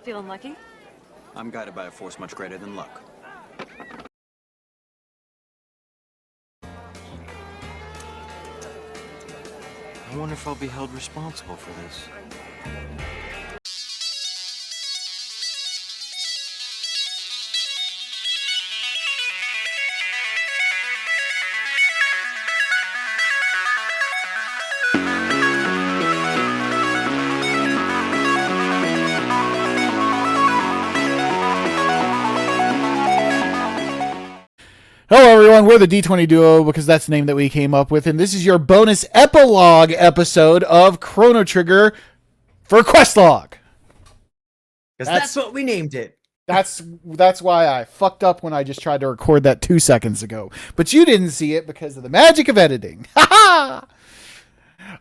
Feeling lucky? I'm guided by a force much greater than luck. I wonder if I'll be held responsible for this. Hello everyone, we're the D20 Duo because that's the name that we came up with, and this is your bonus epilogue episode of Chrono Trigger for Questlog. Because that's what we named it. That's why I fucked up when I just tried to record that 2 seconds ago. But you didn't see it because of the magic of editing. Ha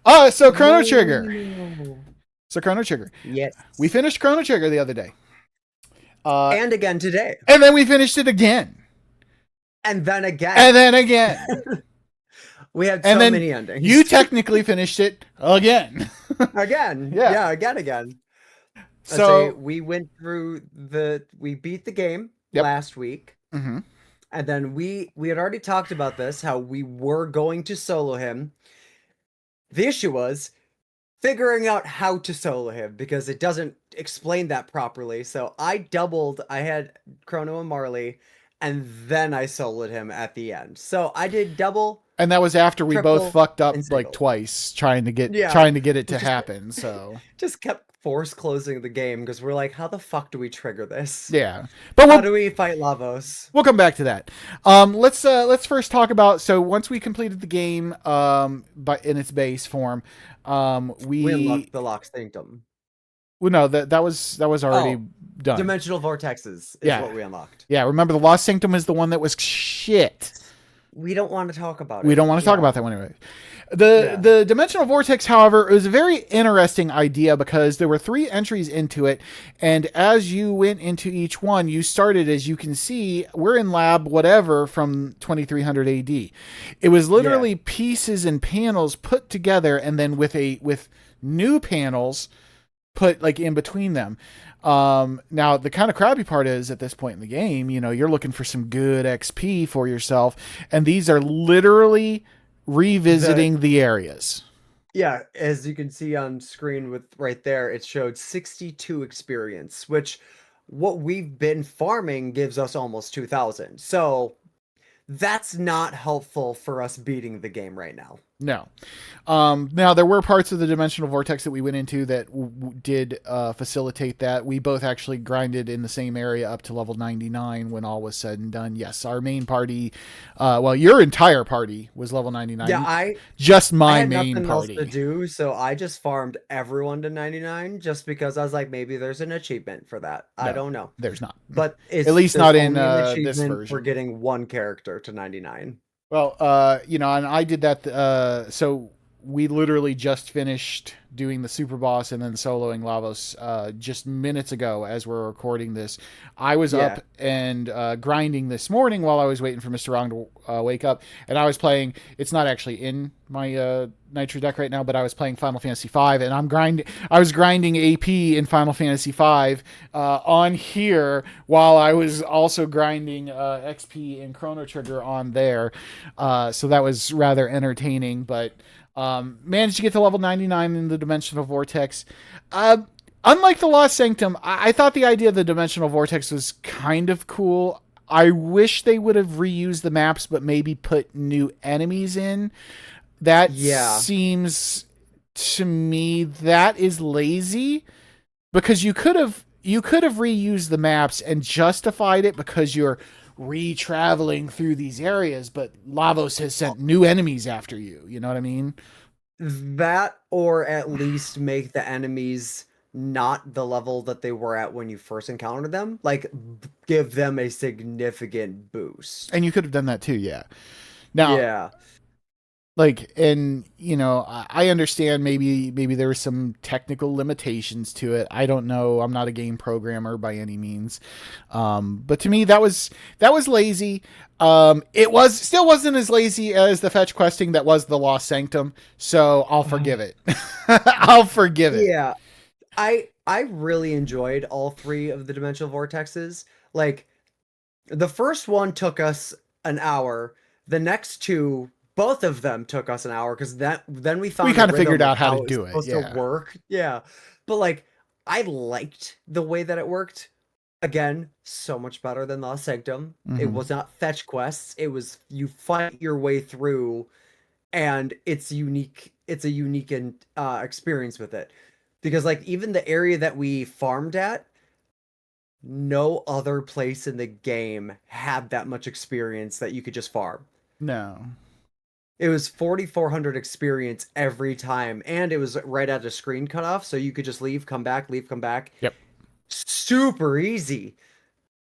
ha! So Chrono Trigger. Yes. We finished Chrono Trigger the other day. And again today. And then we finished it again. And then again. And then again. We had so many endings. You technically finished it again. Again. Yeah. Again. So we went through we beat the game Yep. last week. Mhm. And then we had already talked about this, how we were going to solo him. The issue was figuring out how to solo him because it doesn't explain that properly. So I had Chrono and Marley, and then I soloed him at the end. So I did double. And that was after we triple, both fucked up and like single. twice trying to get it to happen. So Just kept force closing the game because we're like, how the fuck do we trigger this? yeah, but How do we fight Lavos? we'll come back to that. Let's first talk about. So once we completed the game, but in its base form, We unlocked the Lock Sanctum. well, no, that was already done. Dimensional Vortexes is Yeah. what we unlocked. Yeah, remember the Lost Sanctum is the one that was shit. We don't want to talk about it. We don't want to talk about that one anyway. The Dimensional Vortex, however, was a very interesting idea because there were 3 entries into it, and as you went into each one, you started, as you can see, we're in lab whatever from 2300 AD. It was literally pieces and panels put together, and then with new panels put like in between them. Now the kind of crappy part is at this point in the game, you're looking for some good XP for yourself, and these are literally revisiting the areas. Yeah, as you can see on screen with right there, it showed 62 experience, which what we've been farming gives us almost 2,000. So that's not helpful for us beating the game right now. No. Now there were parts of the Dimensional Vortex that we went into that did facilitate that. We both actually grinded in the same area up to level 99 when all was said and done. Yes, our main party, your entire party was level 99. Yeah, just my I had main nothing party else to do, so I just farmed everyone to 99 just because I was like, maybe there's an achievement for that. I don't know. There's not. But At least not in only an this achievement version. for getting one character to 99. Well, and I did that. So we literally just finished doing the super boss and then soloing Lavos just minutes ago as we're recording this. I was up and grinding this morning while I was waiting for MrWrong to wake up, and I was playing. It's not actually in my Nitro deck right now, but I was playing Final Fantasy V, and I was grinding AP in Final Fantasy V on here while I was also grinding XP in Chrono Trigger on there. So that was rather entertaining, but managed to get to level 99 in the Dimensional Vortex. Unlike the Lost Sanctum, I thought the idea of the Dimensional Vortex was kind of cool. I wish they would have reused the maps, but maybe put new enemies in. That seems to me that is lazy, because you could have reused the maps and justified it because you're re-traveling through these areas, but Lavos has sent new enemies after you. You know what I mean? That, or at least make the enemies not the level that they were at when you first encountered them. Like, give them a significant boost. And you could have done that too, yeah. Now, like, and I understand maybe there were some technical limitations to it. I don't know. I'm not a game programmer by any means. But to me, that was lazy. It still wasn't as lazy as the fetch questing that was the Lost Sanctum. So I'll forgive it. I'll forgive it. Yeah. I really enjoyed all three of the Dimensional Vortexes. Like, the first one took us an hour. The next two, both of them took us an hour because then we found We kind a of figured rhythm out how to it's do it. supposed Yeah. to work. Yeah, but like I liked the way that it worked. Again, so much better than Lost Sanctum. It Mhm. was not fetch quests. It was you fight your way through, and it's unique. It's a unique experience with it because like even the area that we farmed at, no other place in the game had that much experience that you could just farm. No. It was 4,400 experience every time, and it was right at a screen cutoff, so you could just leave, come back, leave, come back. Yep. Super easy.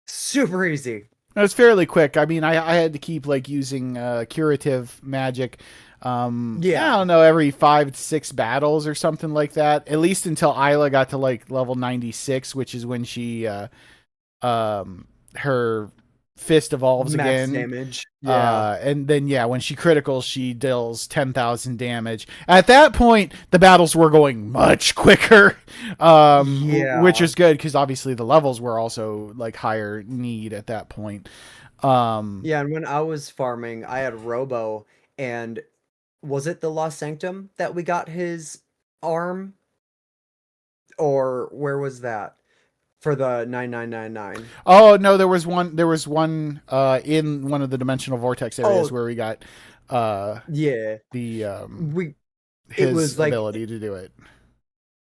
Super easy. It was fairly quick. I mean, I had to keep like using curative magic. Yeah. I don't know, every 5 to 6 battles or something like that. At least until Isla got to like level 96, which is when she her fist evolves Max again. damage. Yeah. And then when she criticals, she deals 10,000 damage. At that point, the battles were going much quicker, which is good because obviously the levels were also like higher need at that point. Yeah, and when I was farming, I had Robo, and was it the Lost Sanctum that we got his arm? Or where was that? For the 9999. Oh no, there was one in one of the Dimensional Vortex areas where we got yeah. the It was like ability to do it.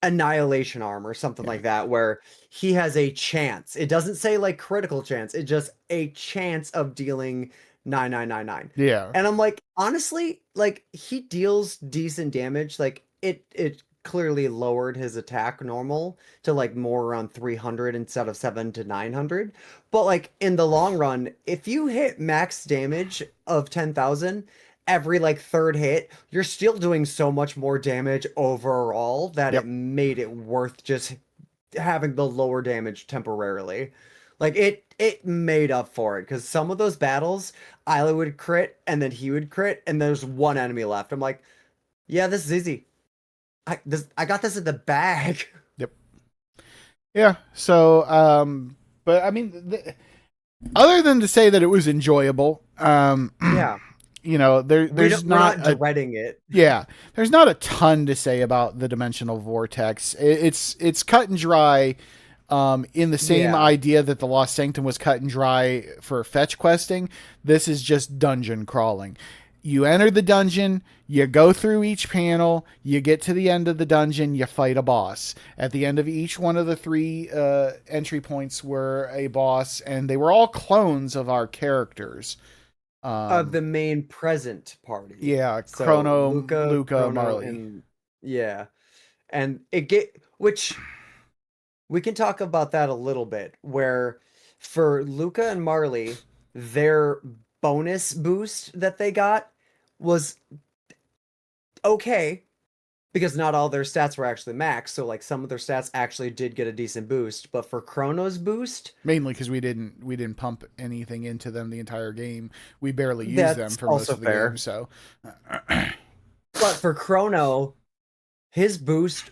Annihilation arm or something like that, where he has a chance. It doesn't say like critical chance, it just a chance of dealing 9999. Yeah. And I'm like, honestly, like he deals decent damage. Like it clearly lowered his attack normal to like more around 300 instead of 7 to 900. But like in the long run, if you hit max damage of 10,000 every like third hit, you're still doing so much more damage overall that it made it worth just having the lower damage temporarily. Like it made up for it because some of those battles, Isla would crit and then he would crit and there's one enemy left. I'm like, yeah, this is easy. I got this in the bag. Yep. Yeah. So, but I mean, other than to say that it was enjoyable, Yeah. You know, there's we're not dreading it. Yeah, there's not a ton to say about the Dimensional Vortex. It's cut and dry, in the same idea that the Lost Sanctum was cut and dry for fetch questing. This is just dungeon crawling. You enter the dungeon, you go through each panel, you get to the end of the dungeon, you fight a boss. At the end of each one of the 3 entry points were a boss, and they were all clones of our characters. Of the main present party. Yeah, so Chrono, Luca, Chrono, Marley. And which we can talk about that a little bit, where for Luca and Marley, their bonus boost that they got was okay because not all their stats were actually max, so like some of their stats actually did get a decent boost. But for Chrono's boost, mainly because we didn't pump anything into them the entire game. We barely used them for most of the game. So, but for Chrono, his boost,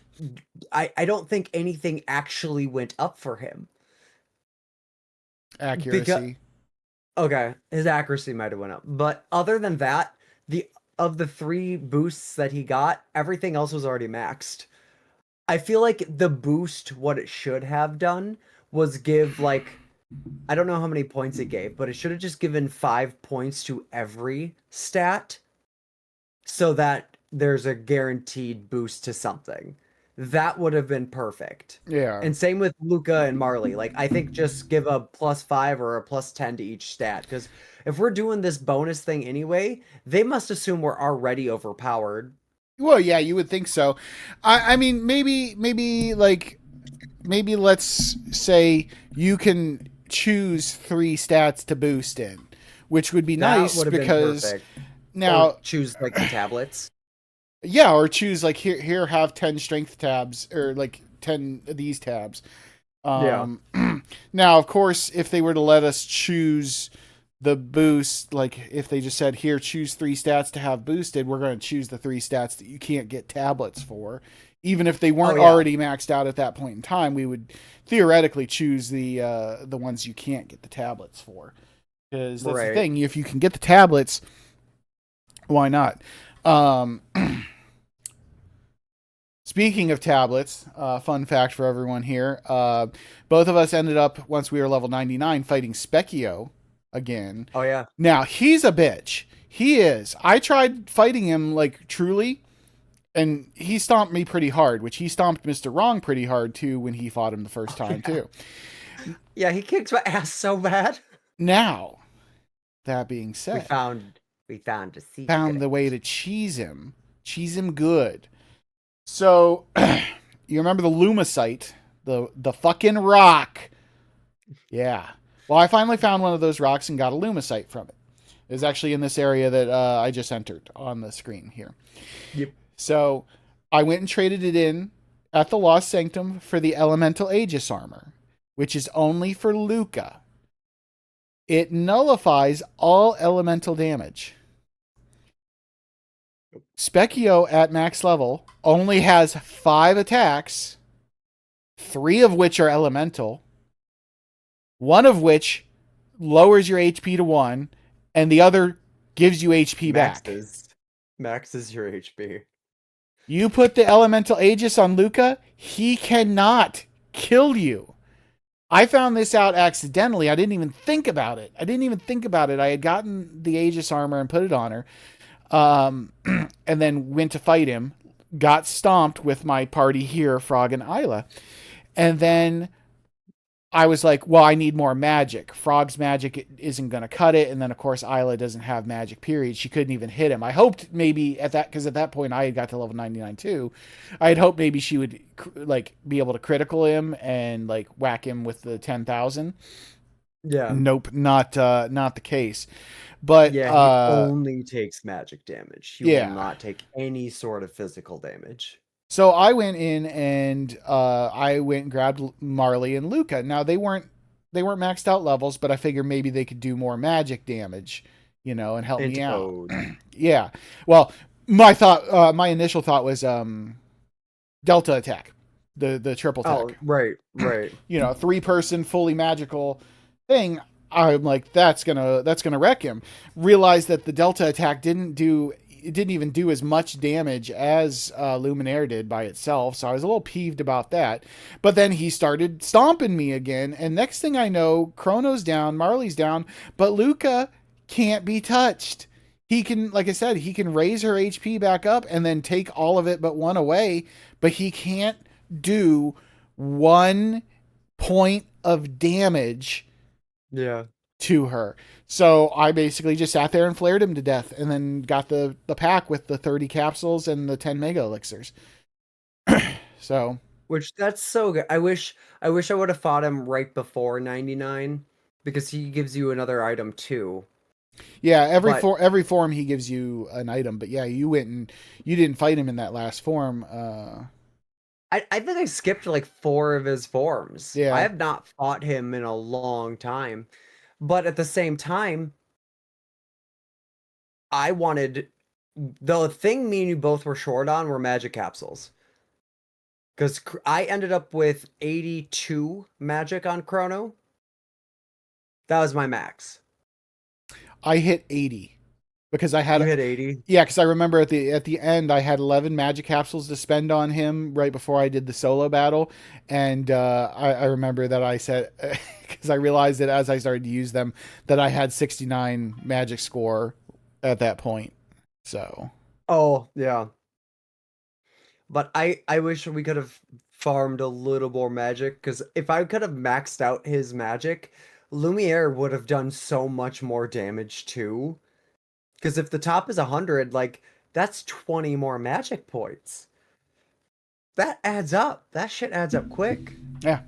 I don't think anything actually went up for him. Accuracy. Okay, his accuracy might have went up, but other than that, of the 3 boosts that he got, everything else was already maxed. I feel like the boost, what it should have done was give like, I don't know how many points it gave, but it should have just given 5 points to every stat so that there's a guaranteed boost to something. That would have been perfect. Yeah. And same with Luca and Marley. Like, I think just give a +5 or a +10 to each stat. Because if we're doing this bonus thing anyway, they must assume we're already overpowered. Well, yeah, you would think so. I mean, maybe let's say you can choose 3 stats to boost in, which would be nice because now or choose like the tablets. Yeah, or choose like here have 10 strength tabs or like 10 of these tabs. Now, of course, if they were to let us choose the boost, like if they just said here choose 3 stats to have boosted, we're going to choose the 3 stats that you can't get tablets for, Even if they weren't already maxed out at that point in time, we would theoretically choose the ones you can't get the tablets for. Because that's the thing. If you can get the tablets, why not? Speaking of tablets, fun fact for everyone here. Both of us ended up, once we were level 99, fighting Specchio again. Oh, yeah. Now, he's a bitch. He is. I tried fighting him, like, truly, and he stomped me pretty hard, which he stomped MrWrong pretty hard, too, when he fought him the first time, too. Yeah, he kicked my ass so bad. Now, that being said, we found a secret. Found the way to cheese him. Cheese him good. So, you remember the Lumicite? The fucking rock. Yeah. Well, I finally found one of those rocks and got a Lumicite from it. It was actually in this area that I just entered on the screen here. Yep. So, I went and traded it in at the Lost Sanctum for the Elemental Aegis armor, which is only for Luca. It nullifies all elemental damage. Specchio at max level only has 5 attacks, 3 of which are elemental, 1 of which lowers your HP to 1, and the other gives you HP back. Maxes your HP. You put the Elemental Aegis on Luca, he cannot kill you. I found this out accidentally. I didn't even think about it. I had gotten the Aegis armor and put it on her. And then went to fight him. Got stomped with my party here, Frog and Isla. And then I was like, well, I need more magic. Frog's magic isn't going to cut it. And then, of course, Isla doesn't have magic, period. She couldn't even hit him. I hoped maybe at that, because at that point I had got to level 99 too. I had hoped maybe she would like be able to critical him and like whack him with the 10,000. Yeah. Nope, not the case. But yeah, he only takes magic damage. He will not take any sort of physical damage. So I went in and I went and grabbed Marley and Luca. Now they weren't maxed out levels, but I figured maybe they could do more magic damage, and help me out. Yeah. Well, my initial thought was Delta attack, the triple attack. Oh, right. 3-person fully magical thing. I'm like, that's gonna wreck him. Realized that the Delta attack didn't even do as much damage as Luminaire did by itself, so I was a little peeved about that. But then he started stomping me again, and next thing I know, Chrono's down, Marley's down, but Luca can't be touched. He can, like I said, he can raise her HP back up and then take all of it but 1 away, but he can't do 1 point of damage to her. So I basically just sat there and flared him to death, and then got the pack with the 30 capsules and the 10 mega elixirs. So, which that's so good. I wish I would have fought him right before 99, because he gives you another item too. Yeah, every form he gives you an item, but yeah, you went and you didn't fight him in that last form. I think I skipped like 4 of his forms. Yeah. I have not fought him in a long time. But at the same time, I wanted... The thing me and you both were short on were magic capsules. Because I ended up with 82 magic on Chrono. That was my max. I hit 80. Because I had... You hit 80? Yeah, because I remember at the end, I had 11 magic capsules to spend on him right before I did the solo battle. And I remember that I said... Because I realized that as I started to use them, that I had 69 magic score at that point. So... Oh, yeah. But I wish we could have farmed a little more magic, because if I could have maxed out his magic, Lumiere would have done so much more damage too. Because if the top is 100, like, that's 20 more magic points. That adds up. That shit adds up quick. Yeah,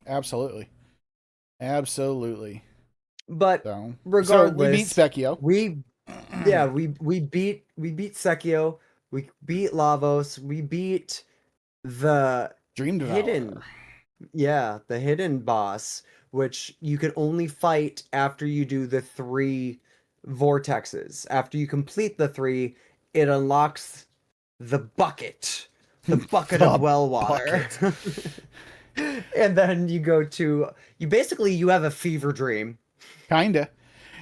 absolutely. Absolutely. But so regardless, we beat Specchio. We beat Secchio. We beat Lavos. We beat the Dream Devourer. The hidden boss, which you can only fight after you do the 3 vortexes. After you complete the 3, it unlocks the bucket, the bucket The of well water. And then you have a fever dream. Kinda.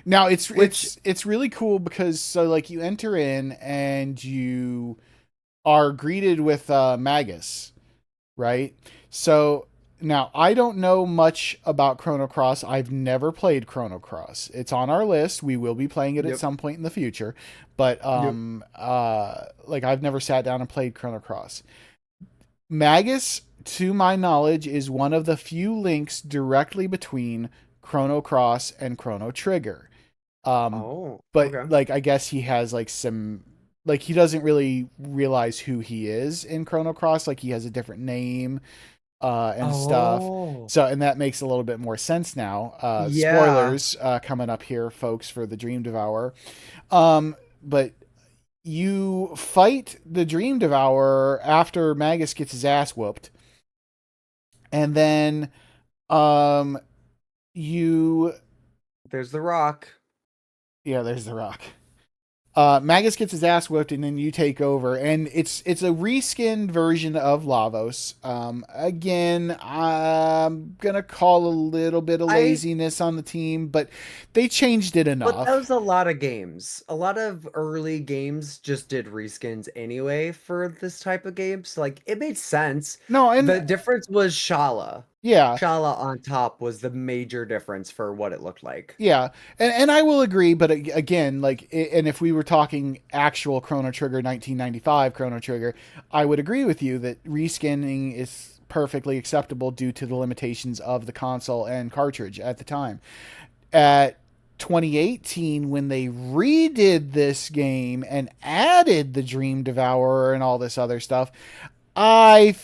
Now Which it's really cool because so like you enter in and you are greeted with Magus, right? So now I don't know much about Chrono Cross. I've never played Chrono Cross. It's on our list. We will be playing it at Yep. some point in the future, but Yep. like I've never sat down and played Chrono Cross. Magus, to my knowledge, is one of the few links directly between Chrono Cross and Chrono Trigger. Oh, But okay. like I guess he has like some like he doesn't really realize who he is in Chrono Cross. Like he has a different name and stuff. Oh, So and that makes a little bit more sense now. yeah. Spoilers coming up here, folks, for the Dream Devourer. But you fight the Dream Devourer after Magus gets his ass whooped, and then um you There's the rock. yeah, there's the rock. Magus gets his ass whipped, and then you take over, and it's a reskinned version of Lavos. Again, I'm gonna call a little bit of I laziness on the team, but they changed it But that enough. was a lot of games. A lot of early games just did reskins anyway for this type of games. Like it made sense. No, The and difference was Shala. yeah, Shala on top was the major difference for what it looked like. yeah, and I will agree, but again, like, and if we were talking actual Chrono Trigger 1995 Chrono Trigger, I would agree with you that reskinning is perfectly acceptable due to the limitations of the console and cartridge at the time. At 2018, when they redid this game and added the Dream Devourer and all this other stuff, I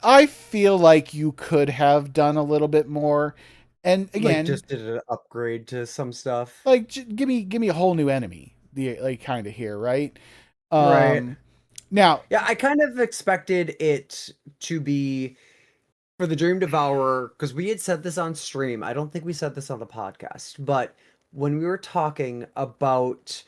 I feel like you could have done a little bit more. And Like again, just did an upgrade to some stuff. like give me a whole new enemy, the like kind of here, right? Right. Um now, Yeah, I kind of expected it to be for the Dream Devourer, because we had said this on stream. I don't think we said this on the podcast, but when we were talking about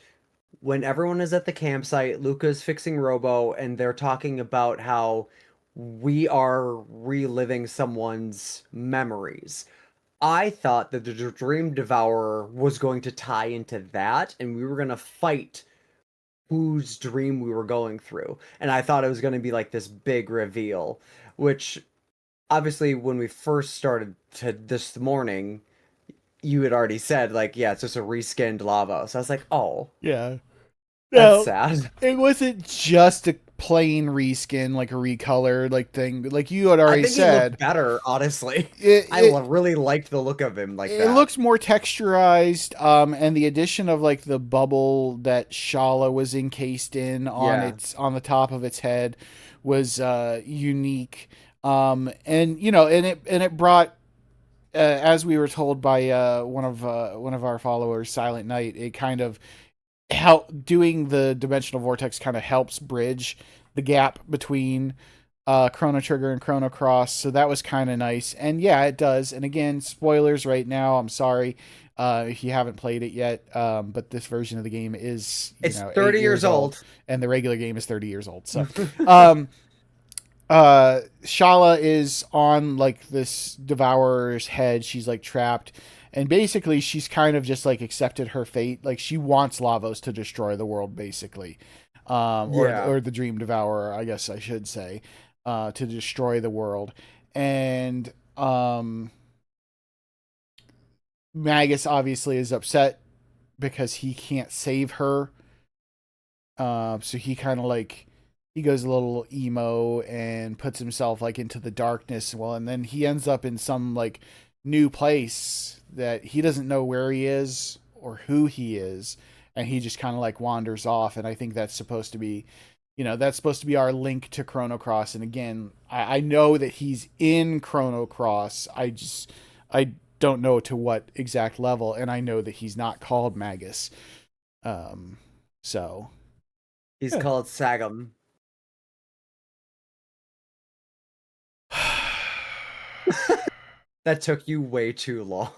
when everyone is at the campsite, Luca's fixing Robo, and they're talking about how we are reliving someone's memories. I thought that the Dream Devourer was going to tie into that, and we were going to fight whose dream we were going through. And I thought it was going to be like this big reveal, which obviously when we first started to this morning, you had already said like, yeah, it's just a reskinned Lavos. So I was like, oh, yeah. that's No, sad. it wasn't just a plain reskin, like a recolor, like thing. Like you had I already think he looked said, better, honestly. it I it, really liked the look of him like it that. looks more texturized, and the addition of like the bubble that Shala was encased in Yeah. on the top of its head was unique. And you know, and it brought, as we were told by one of our followers, Silent Knight, it kind of help doing the Dimensional Vortex kind of helps bridge the gap between Chrono Trigger and Chrono Cross. So that was kind of nice. And yeah, it does. And again, spoilers right now. I'm sorry if you haven't played it yet. But this version of the game is, It's 30 8 years years old, old. and the regular game is 30 years old. So, Shala is on like this devourer's head. She's like trapped, and basically she's kind of just like accepted her fate. Like she wants Lavos to destroy the world, basically, Yeah. or the Dream Devourer, I guess I should say, to destroy the world. And Magus obviously is upset because he can't save her. So he kind of like he goes a little emo and puts himself like into the darkness. Well, and then he ends up in some like new place that he doesn't know where he is or who he is, and he just kind of like wanders off. And I think that's supposed to be, that's supposed to be our link to Chrono Cross. And again, I know that he's in Chrono Cross. I don't know to what exact level, and I know that he's not called Magus. So He's yeah. called Sagum. That took you way too long.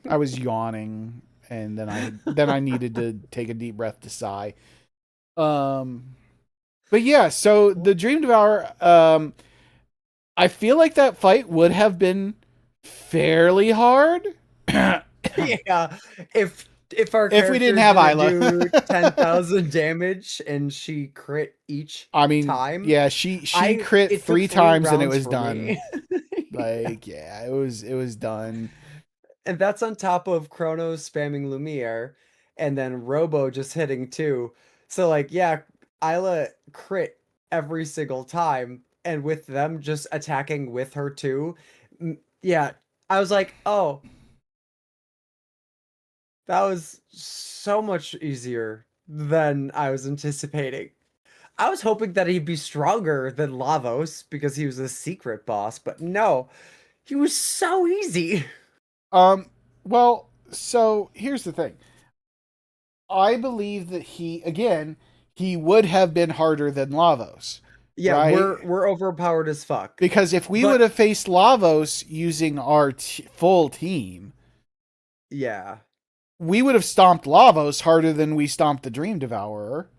I was yawning, and then I needed to take a deep breath to sigh. But But yeah, so the Dream Devourer, I feel like that fight would have been fairly hard. Yeah, if our If we didn't character's have gonna Isla. do 10,000 damage and she crit each I mean, time, yeah, she crit it took 3 times and it rounds was for done. me. Like, yeah, it was done. And that's on top of Chrono spamming Lumiere and then Robo just hitting 2. So like, yeah, Isla crit every single time, and with them just attacking with her too. Yeah, I was like, oh, that was so much easier than I was anticipating. I was hoping that he'd be stronger than Lavos because he was a secret boss, but no, he was so easy. Well, so here's the thing. I believe that he would have been harder than Lavos. Yeah, right? we're overpowered as fuck. Because if we would have faced Lavos using our full team, yeah, we would have stomped Lavos harder than we stomped the Dream Devourer.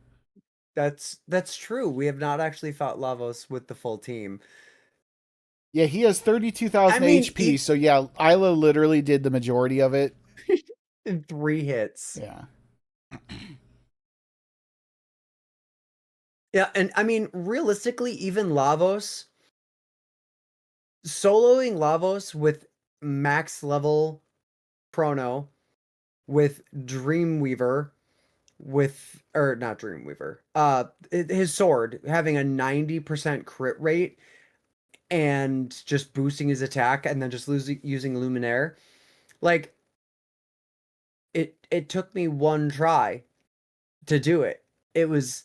that's true. We have not actually fought Lavos with the full team. Yeah, he has 32,000 HP, so yeah, Isla literally did the majority of it. In 3 hits. Yeah. Yeah, and I mean, realistically, even Lavos, soloing Lavos with max level Chrono, with Dreamweaver, or not Dreamweaver, his sword having a 90% crit rate and just boosting his attack and then just using Luminaire. Like, it took me 1 try to do it. It was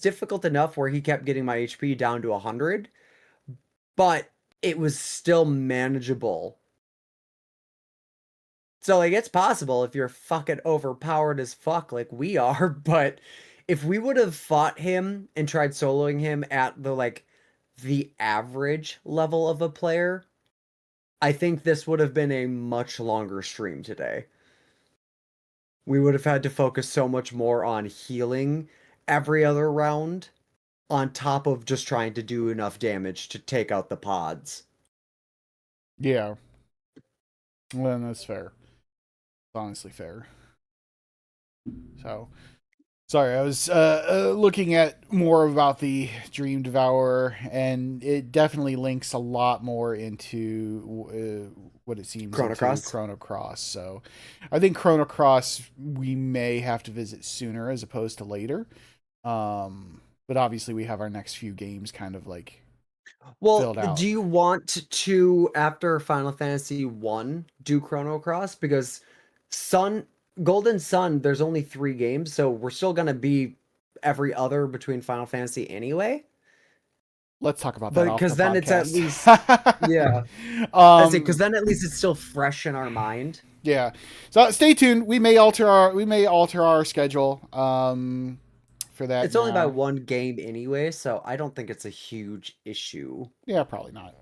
difficult enough where he kept getting my HP down to 100, but it was still manageable. So, like, it's possible if you're fucking overpowered as fuck like we are, but if we would have fought him and tried soloing him at the average level of a player, I think this would have been a much longer stream today. We would have had to focus so much more on healing every other round on top of just trying to do enough damage to take out the pods. Yeah. Well, that's fair. It's honestly fair. So, sorry, I was looking at more about the Dream Devourer, and it definitely links a lot more into what it seems Chrono Cross. Chrono Cross. So, I think Chrono Cross we may have to visit sooner as opposed to later. But obviously, we have our next few games kind of like filled out. Do you want to, after Final Fantasy 1, do Chrono Cross? Because Golden Sun, there's only 3 games, so we're still gonna be every other between Final Fantasy anyway. Let's talk about that. Because then it's at least yeah. Because then at least it's still fresh in our mind. Yeah. So stay tuned. We may alter our schedule. For that. It's only by 1 game anyway, so I don't think it's a huge issue. Yeah, probably not.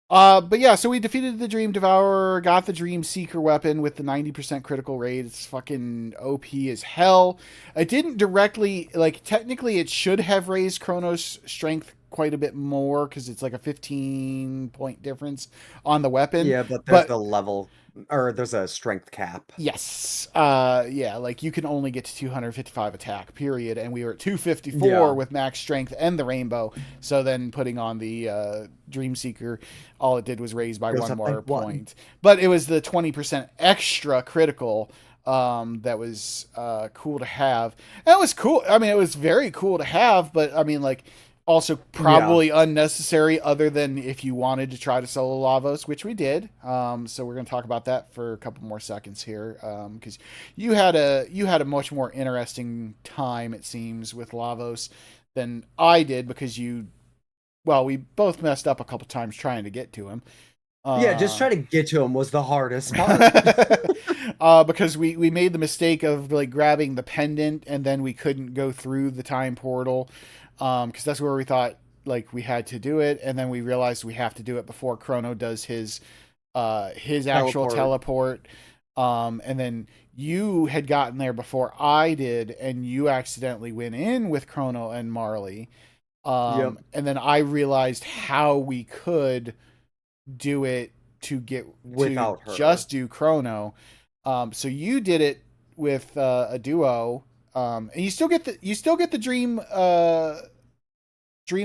But yeah, so we defeated the Dream Devourer, got the Dream Seeker weapon with the 90% critical rate. It's fucking OP as hell. It didn't directly, technically it should have raised Chrono's strength quite a bit more because it's like a 15-point difference on the weapon. Yeah, but there's a level, or there's a strength cap. Yes. Yeah, you can only get to 255 attack, period, and we were at 254 with max strength and the rainbow. So then putting on the Dream Seeker, all it did was raise by 1 more point. But it was the 20% extra critical that was cool to have. That was cool. I mean, it was very cool to have, but I mean, also probably unnecessary other than if you wanted to try to solo Lavos, which we did. So we're going to talk about that for a couple more seconds here. Because you had a much more interesting time, it seems, with Lavos than I did because we both messed up a couple times trying to get to him. Just trying to get to him was the hardest part. Because we made the mistake of grabbing the pendant and then we couldn't go through the time portal. Because that's where we thought we had to do it, and then we realized we have to do it before Chrono does his actual teleport. And then you had gotten there before I did, and you accidentally went in with Chrono and Marley. Yep. And then I realized how we could do it to Without her. just do Chrono. So you did it with a duo, and you still get the dream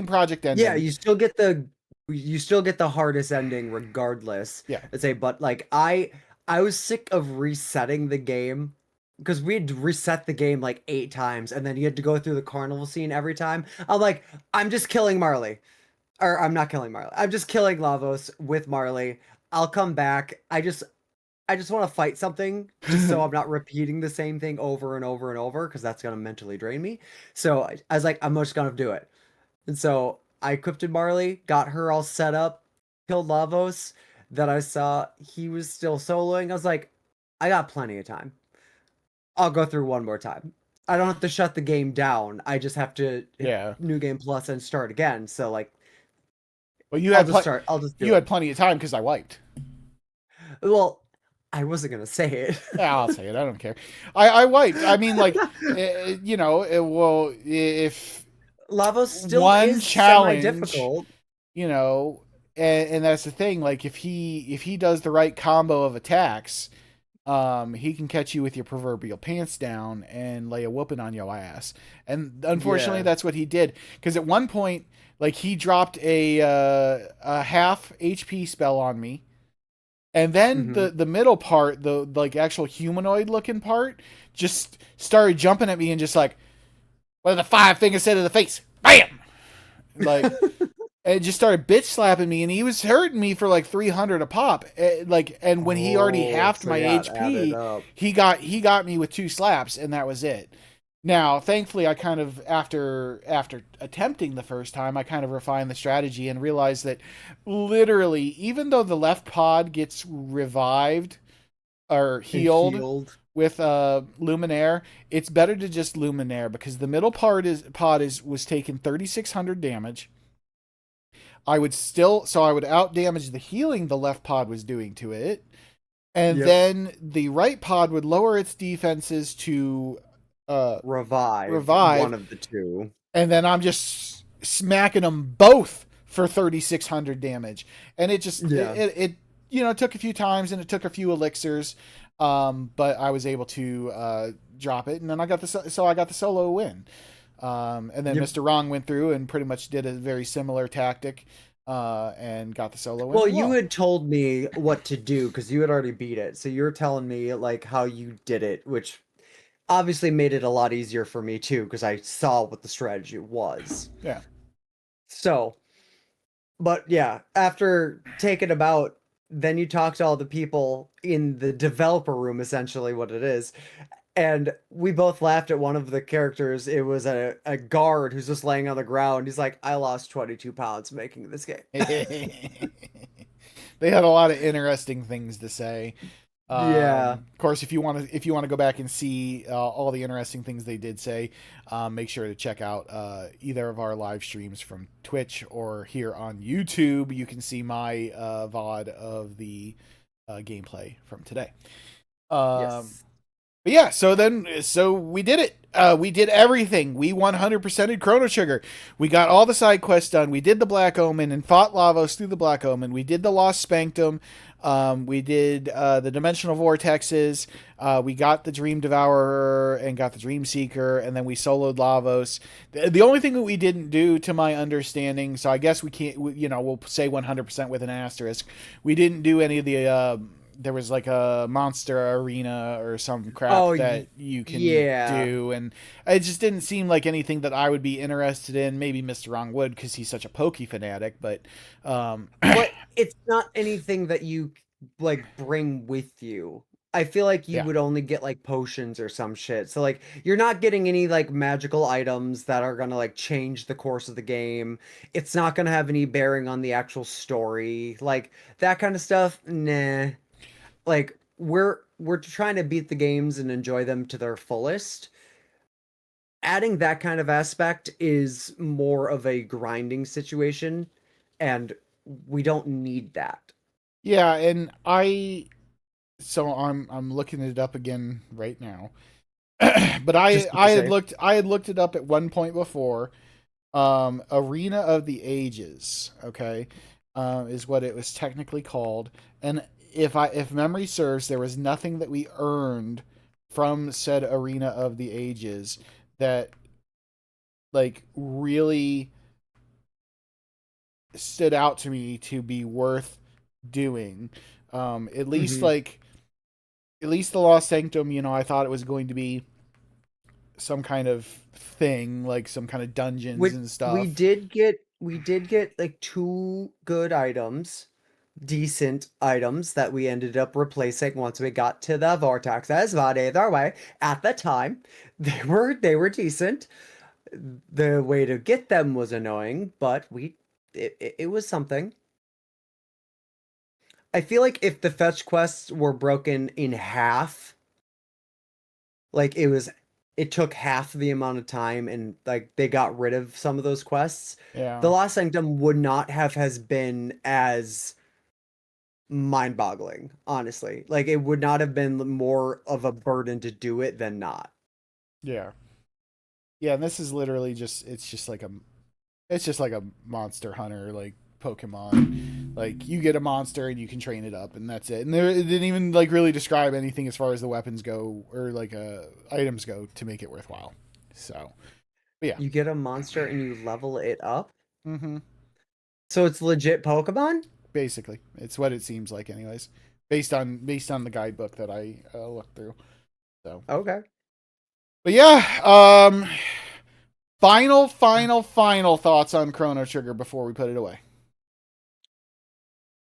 project Yeah, ending. you still get the hardest ending regardless. Yeah, I'd say, but like I was sick of resetting the game because we had reset the game like 8 times and then you had to go through the carnival scene every time. I'm like, I'm just killing Marley. Or I'm not killing Marley. I'm just killing Lavos with Marley. I'll come back. I just want to fight something just so I'm not repeating the same thing over and over and over because that's gonna mentally drain me. So I was like, I'm just gonna do it. And so I equipped Marley, got her all set up, killed Lavos. Then I saw he was still soloing. I was like, I got plenty of time. I'll go through one more time. I don't have to shut the game down. I just have to hit yeah. New Game Plus and start again. So like, Well, I'll just you do had it. plenty of time because I wiped. Well, I wasn't gonna say it. Yeah, I'll say it. I don't care. I wiped. I mean, like, well, if Lavos still one is challenge, semi-difficult. you know, and that's the thing. Like, if he does the right combo of attacks, he can catch you with your proverbial pants down and lay a whooping on your ass. And unfortunately, Yeah. that's what he did. Because at one point, like, he dropped a half HP spell on me. And then Hmm. the middle part, the like actual humanoid looking part, just started jumping at me and just like, what are the five fingers said to the face? Bam! Like, it just started bitch slapping me, and he was hurting me for like 300 a pop. Like, and when he already Oh, halved so my yeah, it added HP, up. he got me with 2 slaps, and that was it. Now, thankfully, I kind of after attempting the first time, I kind of refined the strategy and realized that literally, even though the left pod gets revived or And healed healed. with Luminaire, it's better to just Luminaire because the middle pod is was taking 3,600 damage. I would out damage the healing the left pod was doing to it, and Yep. then the right pod would lower its defenses to Revive revive, one of the two. and then I'm just smacking them both for 3,600 damage, and it just Yeah. took a few times and it took a few elixirs, but I was able to drop it, and then I got the solo win. And then Yep. Mr. Wrong went through and pretty much did a very similar tactic, and got the solo win Well, as you well. had told me what to do because you had already beat it. So you're telling me like how you did it, which obviously made it a lot easier for me too because I saw what the strategy was. Yeah. So, but yeah, after taking about, then you talk to all the people in the developer room, essentially what it is. And we both laughed at one of the characters. It was a guard who's just laying on the ground. He's like, I lost 22 pounds making this game. They had a lot of interesting things to say. Yeah. Of course, if you want to go back and see all the interesting things they did say, make sure to check out either of our live streams from Twitch or here on YouTube. You can see my VOD of the gameplay from today. Yes. But yeah, so we did it. We did everything. We 100%ed Chrono Trigger. We got all the side quests done. We did the Black Omen and fought Lavos through the Black Omen. We did the Lost Spankdom. We did the Dimensional Vortexes. We got the Dream Devourer and got the Dream Seeker, and then we soloed Lavos. The only thing that we didn't do, to my understanding, so I guess we can't, we'll say 100% with an asterisk. We didn't do any of the. There was like a monster arena or some crap Oh, that you can yeah. do, and it just didn't seem like anything that I would be interested in. Maybe Mr. Wrong would because he's such a pokey fanatic, but But it's not anything that you like bring with you. I feel like you yeah, would only get like potions or some shit. So like you're not getting any like magical items that are gonna like change the course of the game. It's not gonna have any bearing on the actual story. Like that kind of stuff, nah. Like we're trying to beat the games and enjoy them to their fullest. Adding that kind of aspect is more of a grinding situation, and we don't need that. yeah, and I So I'm looking it up again right now. But Just to be safe. I had looked it up at one point before. Arena of the Ages, okay, is what it was technically called. And if memory serves, there was nothing that we earned from said Arena of the Ages that like really stood out to me to be worth doing. At least Hmm. like at least the Lost Sanctum, I thought it was going to be some kind of thing, like some kind of dungeons Which and we stuff. did get, like two good items, decent items that we ended up replacing once we got to the vortexes. But either way, at the time, they were decent. The way to get them was annoying, but it was something. I feel like if the fetch quests were broken in half, like it took half the amount of time and like they got rid of some of those quests, Yeah. the Lost Sanctum would not have has been as mind-boggling, honestly. Like it would not have been more of a burden to do it than not. Yeah. Yeah, and this is literally just it's just like a monster hunter like Pokemon. Like you get a monster and you can train it up and that's it. And it didn't even like really describe anything as far as the weapons go or like items go to make it worthwhile. So, but yeah. You get a monster and you level it up. Mhm. So it's legit Pokemon? Basically, it's what it seems like anyways. Based on the guidebook that I looked through. So, Okay. but yeah, final thoughts on Chrono Trigger before we put it away.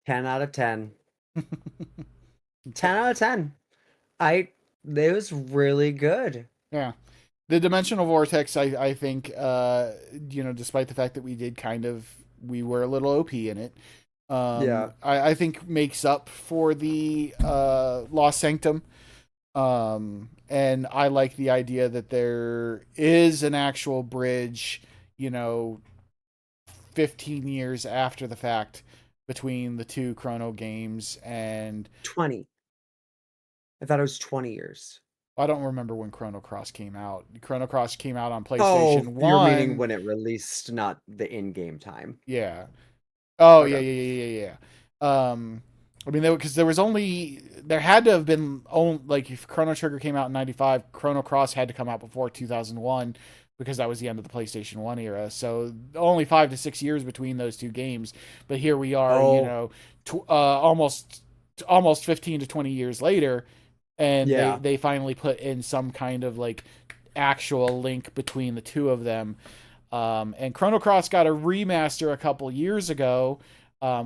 10 out of 10. Okay. 10 out of 10. I It was really good. Yeah. The Dimensional Vortex, I think, despite the fact that we were a little OP in it, Yeah. I think makes up for the Lost Sanctum. And I like the idea that there is an actual bridge, you know, 15 years after the fact between the two Chrono games. And 20. I thought it was 20 years. I don't remember when Chrono Cross came out. Chrono Cross came out on Oh, PlayStation you're meaning 1. when it released, not the in-game time. Yeah. Oh, Okay. I mean, because there had to have been like if Chrono Trigger came out in '95, Chrono Cross had to come out before 2001 because that was the end of the PlayStation 1 era. So only 5 to 6 years between those two games. But here we are, Oh, almost 15 to 20 years later, and yeah. they finally put in some kind of like actual link between the two of them. And Chrono Cross got a remaster a couple years ago,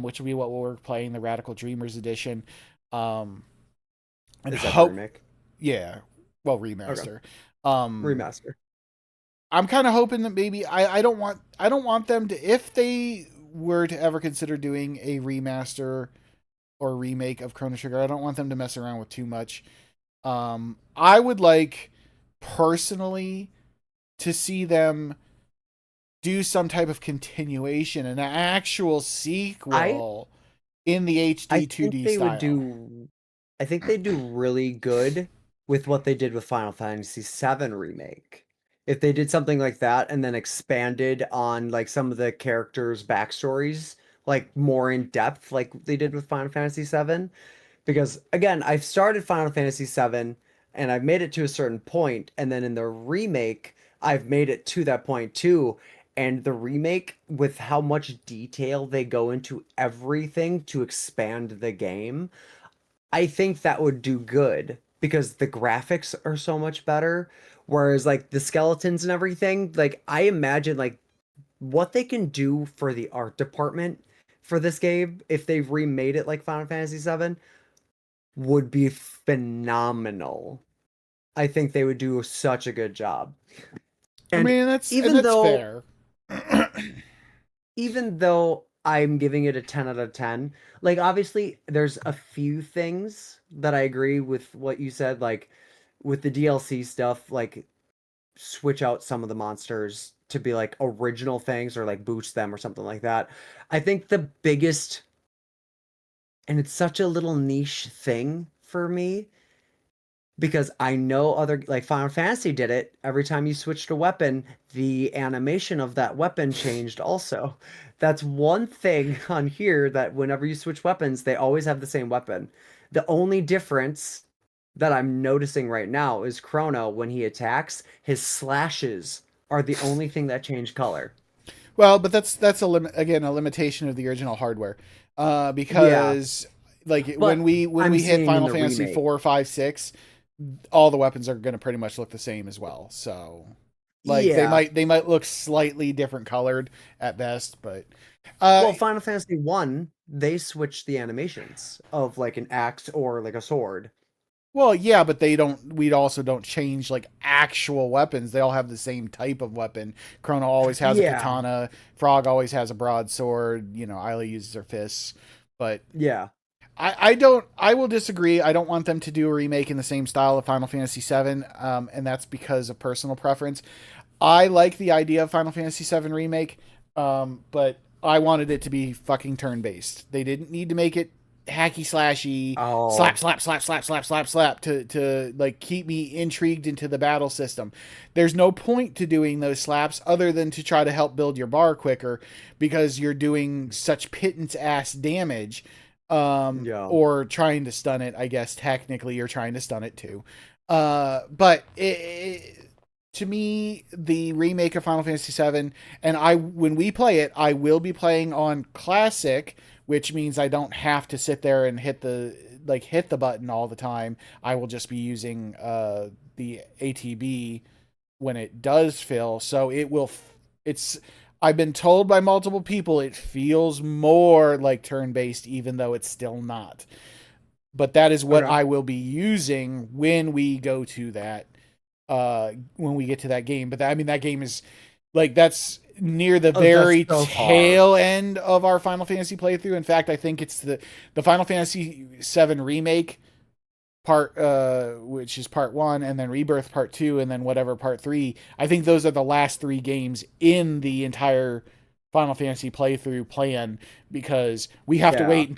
which will be what we're playing, the Radical Dreamers edition. Um, and Is that the hope, remake? yeah, well, Okay. remaster. Um, Remaster. I'm kind of hoping that maybe I don't want them to, if they were to ever consider doing a remaster or remake of Chrono Trigger, I don't want them to mess around with too much. I would like personally to see them do some type of continuation, an actual I sequel in the I HD think 2D they would style. do I think they do really good with what they did with Final Fantasy VII Remake. If they did something like that and then expanded on like some of the characters' backstories, like more in depth, like they did with Final Fantasy VII. Because again, I've started Final Fantasy VII and I've made it to a certain point, and then in the remake, I've made it to that point too. And the remake, with how much detail they go into everything to expand the game, I think that would do good because the graphics are so much better. Whereas like the skeletons and everything, like I imagine like what they can do for the art department for this game if they've remade it like Final Fantasy VII would be phenomenal. I think they would do such a good job. I And mean, even that's though fair. even though I'm giving it a 10 out of 10, like obviously there's a few things that I agree with what you said, like with the DLC stuff, like switch out some of the monsters to be like original things or like boost them or something like that. I think the biggest, and it's such a little niche thing for me because I know other like Final Fantasy did it. Every time you switched a weapon, the animation of that weapon changed also. That's one thing on here that whenever you switch weapons, they always have the same weapon. The only difference that I'm noticing right now is Chrono when he attacks, his slashes are the only thing that change color. Well, but that's again a limitation of the original hardware, Yeah, because like but when I'm we hit seeing in Final the Fantasy remake. 4, 5, 6, all the weapons are going to pretty much look the same as well. So like Yeah. they might look slightly different colored at best, but Well, Final Fantasy 1, they switched the animations of like an axe or like a sword. well, yeah, but they don't. We also don't change like actual weapons. They all have the same type of weapon. Chrono always has a Yeah. katana. Frog always has a broadsword. You know, Ayla uses her fists. But Yeah. I don't. I will disagree. I don't want them to do a remake in the same style of Final Fantasy VII, and that's because of personal preference. I like the idea of Final Fantasy VII remake, but I wanted it to be fucking turn based. They didn't need to make it hacky slashy, Oh, slap to like keep me intrigued into the battle system. There's no point to doing those slaps other than to try to help build your bar quicker because you're doing such pittance ass damage. yeah. Or trying to stun it, I guess technically you're trying to stun it too. But to me, the remake of Final Fantasy VII, and when we play it, I will be playing on Classic, which means I don't have to sit there and hit the button all the time. I will just be using the ATB when it does fill. So it will. It's. I've been told by multiple people it feels more like turn based, even though it's still not. But that is what Okay. I will be using when we go to that when we get to that game. But I mean, that game is like that's near the Oh, that's very so far. tail end of our Final Fantasy playthrough. In fact, I think it's the Final Fantasy VII remake part, which is part one, and then Rebirth part two, and then whatever part three. I think those are the last three games in the entire Final Fantasy playthrough plan because Yeah. we have to wait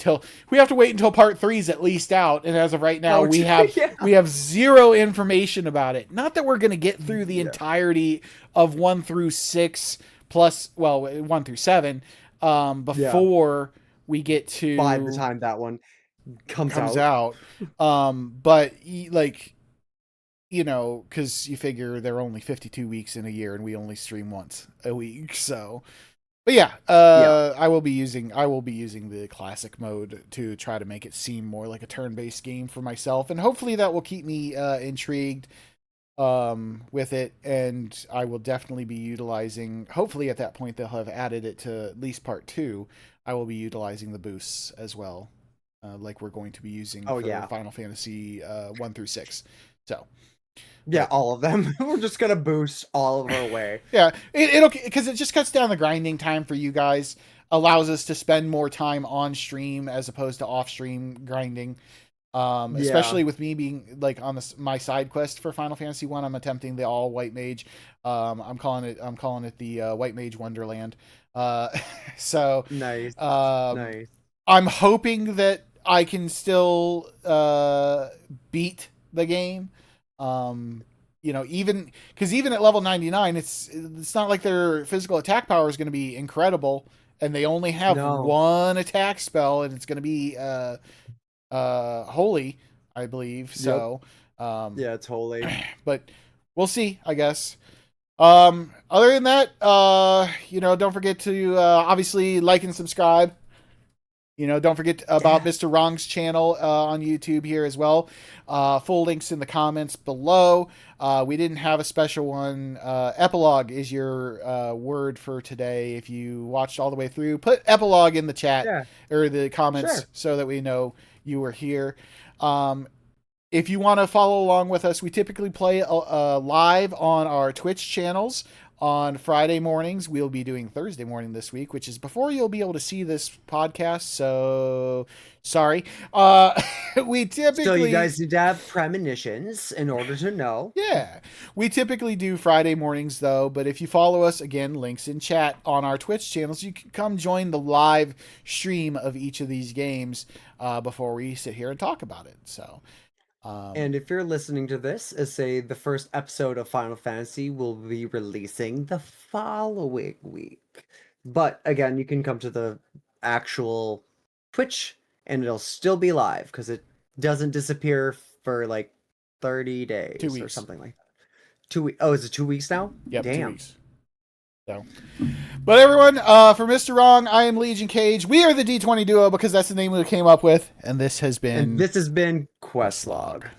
until part three is at least out, and as of right now, Ouch. Yeah. we have zero information about it. Not that we're going to get through the Yeah. entirety of 1 through 6 plus, well, 1 through 7, Yeah. before we get By the to time that one comes comes out. out. But like, you know, because you figure there are only 52 weeks in a year, and we only stream once a week, so. But yeah, Yeah. I will be using the classic mode to try to make it seem more like a turn-based game for myself, and hopefully that will keep me intrigued with it. And I will definitely be utilizing. Hopefully, at that point, they'll have added it to at least part two. I will be utilizing the boosts as well, like we're going to be using Oh, for yeah. Final Fantasy 1 through 6. So, Yeah, but all of them. We're just gonna boost all of our way. yeah, it'll because it just cuts down the grinding time for you guys, allows us to spend more time on stream as opposed to off stream grinding. Yeah. Especially with me being like on my side quest for Final Fantasy One, I'm attempting the all white mage. I'm calling it the White Mage Wonderland. Uh, so Nice. um, Nice. I'm hoping that I can still beat the game. Um, you know, even at level 99, it's not like their physical attack power is going to be incredible, and they only have No. one attack spell, and it's going to be holy, I believe. Yep. So, um, Yeah, it's holy. but we'll see, I guess. Other than that, you know, don't forget to obviously like and subscribe. You know, don't forget about Yeah. MrWrong's channel on YouTube here as well. Full links in the comments below. We didn't have a special one. Epilogue is your word for today. If you watched all the way through, put epilogue in the chat Yeah. or the comments Sure. so that we know you were here. If you want to follow along with us, we typically play live on our Twitch channels on Friday mornings. We'll be doing Thursday morning this week, which is before you'll be able to see this podcast. So sorry. We typically. So you guys need to have premonitions in order to know. Yeah. We typically do Friday mornings though, but if you follow us, again, links in chat on our Twitch channels, you can come join the live stream of each of these games before we sit here and talk about it. So. And if you're listening to this, as say the first episode of Final Fantasy will be releasing the following week. But again, you can come to the actual Twitch and it'll still be live because it doesn't disappear for like 30 days 2 weeks. or something like that. 2 weeks. Oh, is it 2 weeks now? Yep, Damn. 2 weeks. So, but everyone, for Mr. Wrong, I am Legionkaje. We are the D20 duo because that's the name we came up with, and this has been Questlog.